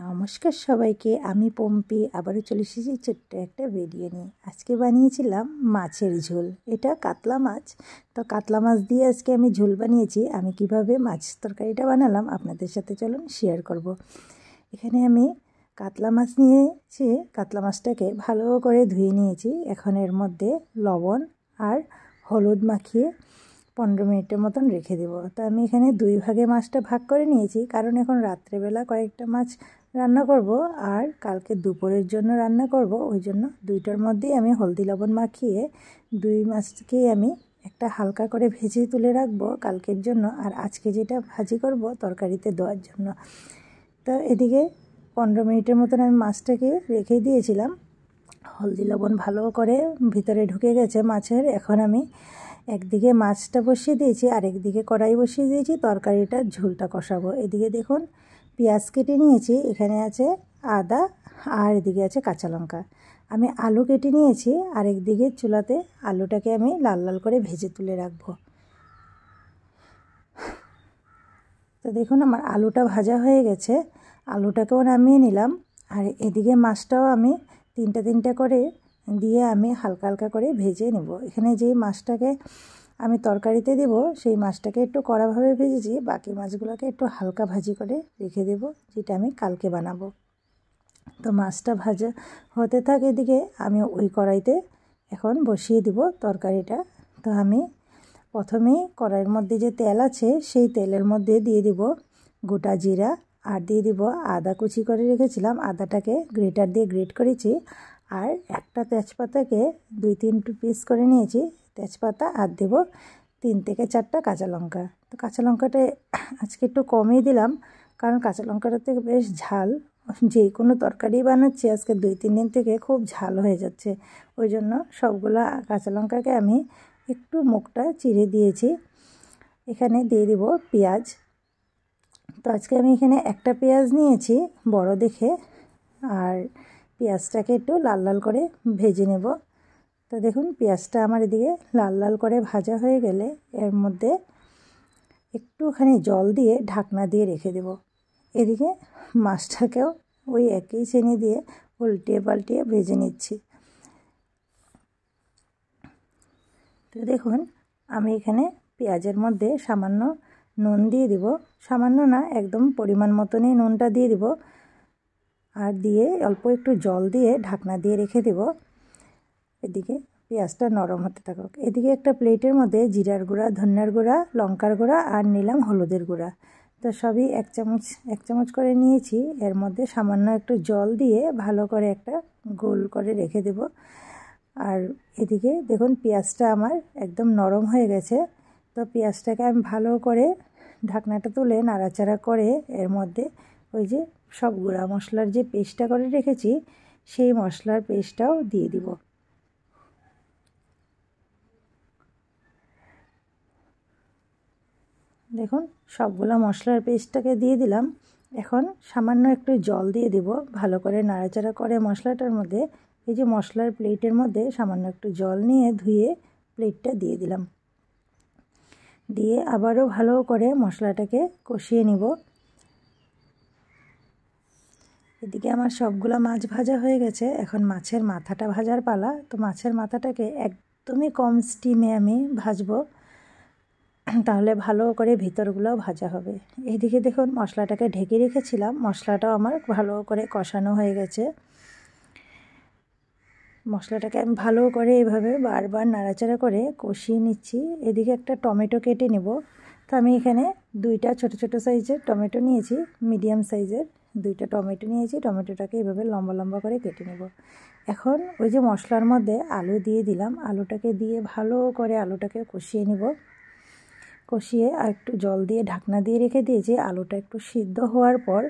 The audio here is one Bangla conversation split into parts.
নমস্কার সবাইকে, আমি পম্পি আবারও চলে এসেছি ছোট্ট একটা ভিডিও নিয়ে। আজকে বানিয়েছিলাম মাছের ঝোল। এটা কাতলা মাছ, তো কাতলা মাছ দিয়ে আজকে আমি ঝোল বানিয়েছি। আমি কিভাবে মাছ তরকারিটা বানালাম আপনাদের সাথে চলুন শেয়ার করব। এখানে আমি কাতলা মাছ নিয়েছি, কাতলা মাছটাকে ভালো করে ধুয়ে নিয়েছি। এখন এর মধ্যে লবণ আর হলুদ মাখিয়ে 15 মিনিটের মতন রেখে দেব। তো আমি এখানে 2 ভাগে মাছটা ভাগ করে নিয়েছি, কারণ এখন রাত্রেবেলা কয়েকটা মাছ রান্না করব আর কালকে দুপুরের জন্য রান্না করব। ওই জন্য দুইটার মধ্যেই আমি হলদি লবণ মাখিয়ে 2 মাছকেই আমি একটা হালকা করে ভেজে তুলে রাখবো কালকের জন্য, আর আজকে যেটা ভাজি করব তরকারিতে দেওয়ার জন্য। তো এদিকে 15 মিনিটের মতন আমি মাছটাকে রেখে দিয়েছিলাম। হলদি লবণ ভালো করে ভিতরে ঢুকে গেছে মাছের। এখন আমি একদিকে মাছটা বসিয়ে দিয়েছি আর একদিকে কড়াই বসিয়ে দিয়েছি, তরকারিটার ঝোলটা কষাবো। এদিকে দেখুন পেঁয়াজ কেটে নিয়েছি, এখানে আছে আদা আর এদিকে আছে কাঁচা লঙ্কা। আমি আলু কেটে নিয়েছি আর একদিকে চুলাতে আলুটাকে আমি লাল লাল করে ভেজে তুলে রাখবো। তো দেখুন আমার আলুটা ভাজা হয়ে গেছে, আলুটাকেও নামিয়ে নিলাম। আর এদিকে মাছটাও আমি তিনটা করে দিয়ে আমি হালকা হালকা করে ভেজে নেব। এখানে যেই মাছটাকে আমি তরকারিতে দেব সেই মাছটাকে একটু কড়াভাবে ভেজেছি, বাকি মাছগুলোকে একটু হালকা ভাজি করে রেখে দেব, যেটা আমি কালকে বানাবো। তো মাছটা ভাজা হতে থাকে, এদিকে আমি ওই কড়াইতে এখন বসিয়ে দেব তরকারিটা। তো আমি প্রথমেই কড়াইয়ের মধ্যে যে তেল আছে সেই তেলের মধ্যে দিয়ে দিব গোটা জিরা আর দিয়ে দিব আদা কুচি করে রেখেছিলাম, আদাটাকে গ্রেটার দিয়ে গ্রেট করেছি। আর একটা তেজপাতাকে 2-3 পিস করে নিয়েছি তেজপাতা, আর দেব 3 থেকে 4টা কাঁচা লঙ্কা। তো কাঁচা লঙ্কাটা আজকে একটু কমই দিলাম, কারণ কাঁচা লঙ্কাটা থেকে বেশ ঝাল, যে কোনো তরকারি বানাচ্ছি আজকে 2-3 দিন থেকে খুব ঝাল হয়ে যাচ্ছে। ওই জন্য সবগুলো কাঁচা লঙ্কাকে আমি একটু মুখটা চিড়ে দিয়েছি। এখানে দিয়ে দিব পেঁয়াজ। তো আজকে আমি এখানে একটা পেঁয়াজ নিয়েছি বড় দেখে, আর পেঁয়াজটাকে একটু লাল লাল করে ভেজে নেব। তো দেখুন পেঁয়াজটা আমার এদিকে লাল লাল করে ভাজা হয়ে গেলে এর মধ্যে একটুখানি জল দিয়ে ঢাকনা দিয়ে রেখে দেব। এদিকে মাছটাকেও ওই একই চিনি দিয়ে উল্টিয়ে পাল্টিয়ে ভেজে নিচ্ছি। তো দেখুন আমি এখানে পেঁয়াজের মধ্যে সামান্য নুন দিয়ে দিব, সামান্য না একদম পরিমাণ মতনই নুনটা দিয়ে দিব, আর দিয়ে অল্প একটু জল দিয়ে ঢাকনা দিয়ে রেখে দেব। এদিকে পেঁয়াজটা নরম হতে থাকুক। এদিকে একটা প্লেটের মধ্যে জিরার গুঁড়া, ধনিয়ার গুঁড়া, লঙ্কার গুঁড়া আর নিলাম হলুদের গুঁড়া। তো সবই এক চামচ করে নিয়েছি। এর মধ্যে সামান্য একটু জল দিয়ে ভালো করে একটা গোল করে রেখে দেব। আর এদিকে দেখুন পেঁয়াজটা আমার একদম নরম হয়ে গেছে। তো পেঁয়াজটাকে আমি ভালো করে ঢাকনাটা তুলে নাড়াচাড়া করে এর মধ্যে ওই যে সব গুঁড়া মশলার যে পেস্টটা করে রেখেছি সেই মশলার পেস্টটাও দিয়ে দিব। দেখুন সবগুলো মশলার পেস্টটাকে দিয়ে দিলাম। এখন সামান্য একটু জল দিয়ে দেব, ভালো করে নাড়াচাড়া করে মশলাটার মধ্যে এই যে মশলার প্লেটের মধ্যে সামান্য একটু জল নিয়ে ধুয়ে প্লেটটা দিয়ে দিলাম। দিয়ে আবারও ভালো করে মশলাটাকে কষিয়ে নিব। এদিকে আমার সবগুলো মাছ ভাজা হয়ে গেছে, এখন মাছের মাথাটা ভাজার পালা। তো মাছের মাথাটাকে একদমই কম স্টিমে আমি ভাজবো, তাহলে ভালো করে ভিতরগুলো ভাজা হবে। এইদিকে দেখুন মশলাটাকে ঢেকে রেখেছিলাম, মশলাটাও আমার ভালো করে কষানো হয়ে গেছে। মশলাটাকে আমি ভালো করে এইভাবে বারবার নাড়াচাড়া করে কষিয়ে নিচ্ছি। এদিকে একটা টমেটো কেটে নেব। তো আমি এখানে 2টা ছোট ছোট সাইজের টমেটো নিয়েছি, মিডিয়াম সাইজের 2টা টমেটো নিয়েছি। টমেটোটাকে এইভাবে লম্বা লম্বা করে কেটে নেব। এখন ওই যে মশলার মধ্যে আলু দিয়ে দিলাম, আলুটাকে দিয়ে ভালো করে আলুটাকে কষিয়ে নেব। কষিয়ে আর একটু জল দিয়ে ঢাকনা দিয়ে রেখে দিয়েছি। আলুটা একটু সিদ্ধ হওয়ার পর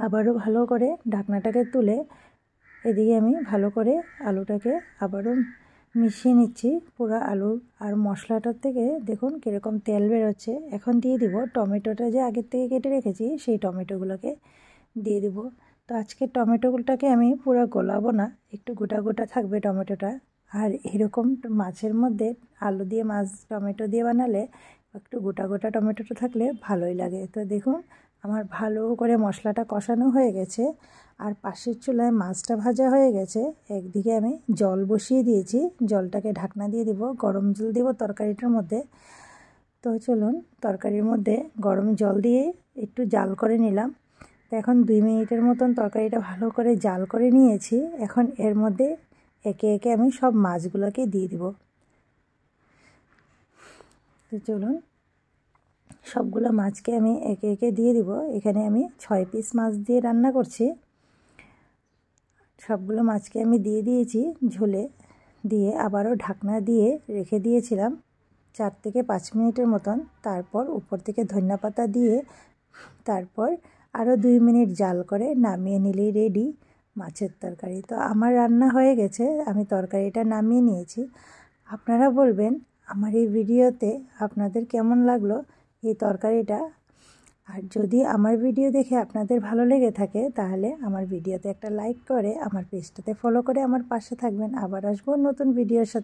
আবারও ভালো করে ঢাকনাটাকে তুলে এদিকে আমি ভালো করে আলুটাকে আবারও মিশিয়ে নিচ্ছি। পুরো আলু আর মশলাটার থেকে দেখুন কীরকম তেল বেরোচ্ছে। এখন দিয়ে দিব টমেটোটা যে আগের থেকে কেটে রেখেছি সেই টমেটোগুলোকে দিয়ে দিব। তো আজকে টমেটোগুলোটাকে আমি পুরো গলাবো না, একটু গোটা গোটা থাকবে টমেটোটা। আর এরকম মাছের মধ্যে আলু দিয়ে মাছ টমেটো দিয়ে বানালে একটু গোটা গোটা টমেটোটা থাকলে ভালোই লাগে। তো দেখুন আমার ভালো করে মশলাটা কষানো হয়ে গেছে আর পাশের চুলায় মাছটা ভাজা হয়ে গেছে। একদিকে আমি জল বসিয়ে দিয়েছি, জলটাকে ঢাকনা দিয়ে দিব, গরম জল দেব তরকারিটার মধ্যে। তো চলুন তরকারির মধ্যে গরম জল দিয়ে একটু জাল করে নিলাম। তো এখন 2 মিনিটের মতন তরকারিটা ভালো করে জাল করে নিয়েছি। এখন এর মধ্যে একে একে আমি সব মাছগুলোকে দিয়ে দিব। তো চলুন সবগুলো মাছকে আমি একে একে দিয়ে দিব। এখানে আমি 6 পিস মাছ দিয়ে রান্না করছি। সবগুলো মাছকে আমি দিয়ে দিয়েছি ঝোলে, দিয়ে আবারও ঢাকনা দিয়ে রেখে দিয়েছিলাম 4 থেকে 5 মিনিটের মতন। তারপর উপর থেকে ধনিয়াপাতা দিয়ে তারপর আরও 2 মিনিট জাল করে নামিয়ে নিলেই রেডি মাছের তরকারি। তো আমার রান্না হয়ে গেছে, আমি তরকারিটা নামিয়ে নিয়েছি। আপনারা বলবেন আমার এই ভিডিওতে আপনাদের কেমন লাগলো এই তরকারিটা। আর যদি আমার ভিডিও দেখে আপনাদের ভালো লেগে থাকে তাহলে আমার ভিডিওতে একটা লাইক করে আমার পেজটাতে ফলো করে আমার পাশে থাকবেন। আবার আসবো নতুন ভিডিওর সাথে।